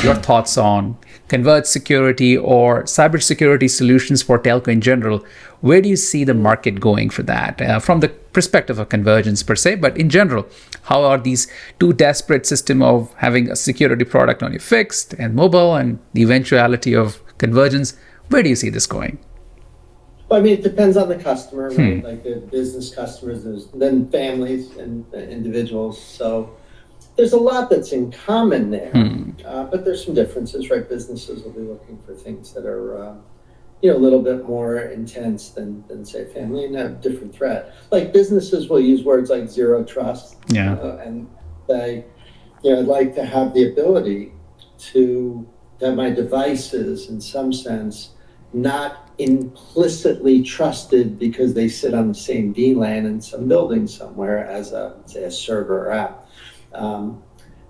your thoughts on converged security or cybersecurity solutions for telco in general. Where do you see the market going for that from the perspective of convergence per se, but in general, how are these two disparate systems of having a security product on your fixed and mobile and the eventuality of convergence? Where do you see this going? Well, I mean, it depends on the customer, right? Like the business customers, then families and individuals. So there's a lot that's in common there, but there's some differences, right? Businesses will be looking for things that are, a little bit more intense than say family, and have different threat. Like businesses will use words like zero trust, and they, I'd like to have the ability to have my devices, in some sense, not implicitly trusted because they sit on the same VLAN in some building somewhere as say a server or app.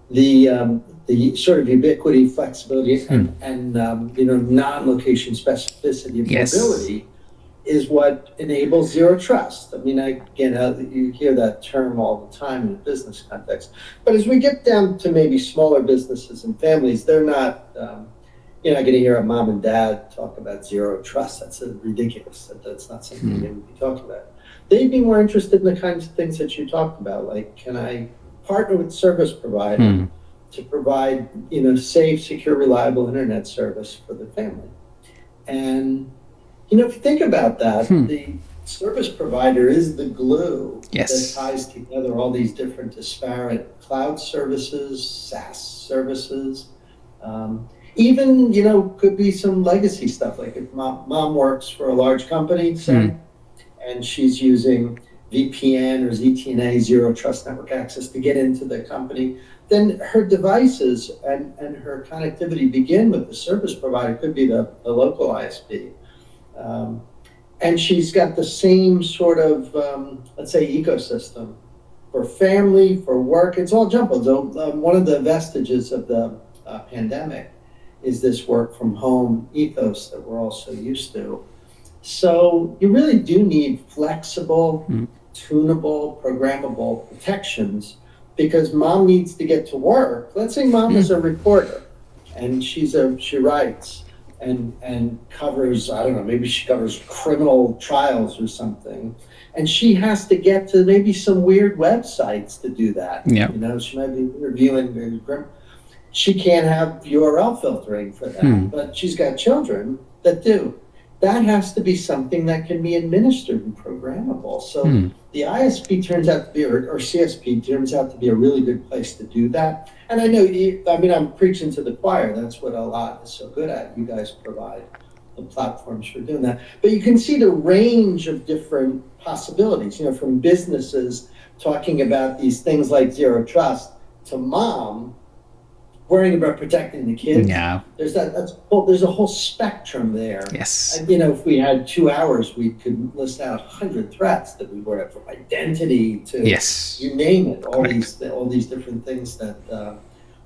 The sort of ubiquity, flexibility, and non-location specificity of mobility is what enables zero trust. I mean, you hear that term all the time in a business context. But as we get down to maybe smaller businesses and families, they're not. You're not going to hear a mom and dad talk about zero trust. That's ridiculous. That's not something they would be talking about. They'd be more interested in the kinds of things that you talked about, like, can I partner with service provider to provide, safe, secure, reliable internet service for the family? And, if you think about that, the service provider is the glue that ties together all these different disparate cloud services, SaaS services, even, could be some legacy stuff, like if mom works for a large company, say, and she's using VPN or ZTNA, Zero Trust Network Access, to get into the company, then her devices and her connectivity begin with the service provider, could be the local ISP. And she's got the same sort of, let's say, ecosystem for family, for work. It's all jumbled. So one of the vestiges of the pandemic is this work from home ethos that we're all so used to. So you really do need flexible, tunable, programmable protections, because mom needs to get to work. Let's say mom is a reporter and she writes and covers, I don't know, maybe she covers criminal trials or something, and she has to get to maybe some weird websites to do that. She might be interviewing. She can't have URL filtering for that, but she's got children that do. That has to be something that can be administered and programmable. So the ISP turns out to be, or CSP turns out to be a really good place to do that. And I know, I'm preaching to the choir. That's what Allot is so good at. You guys provide the platforms for doing that. But you can see the range of different possibilities, from businesses talking about these things like zero trust to mom worrying about protecting the kids. There's there's a whole spectrum there. And if we had 2 hours, we could list out 100 threats that we worry about, from identity to you name it. All these different things that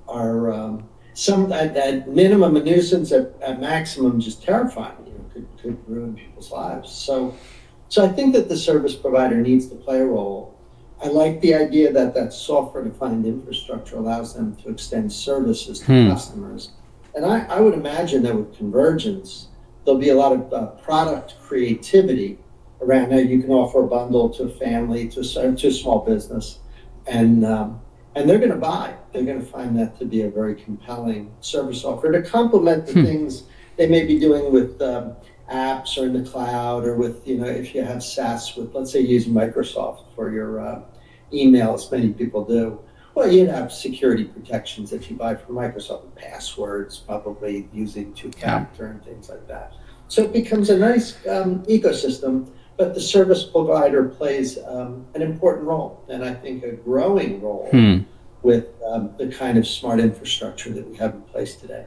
are some at minimum a nuisance, at maximum just terrifying. Could ruin people's lives. So I think that the service provider needs to play a role. I like the idea that software-defined infrastructure allows them to extend services to customers. And I would imagine that with Convergence, there'll be a lot of product creativity around how you can offer a bundle to a family, to a small business, and they're going to buy. They're going to find that to be a very compelling service offer to complement the things they may be doing with apps or in the cloud, or with, if you have SaaS with, let's say, using Microsoft for your emails, many people do. Well, you'd have security protections that you buy from Microsoft, passwords, probably using two-factor and things like that. So it becomes a nice ecosystem, but the service provider plays an important role, and I think a growing role with the kind of smart infrastructure that we have in place today.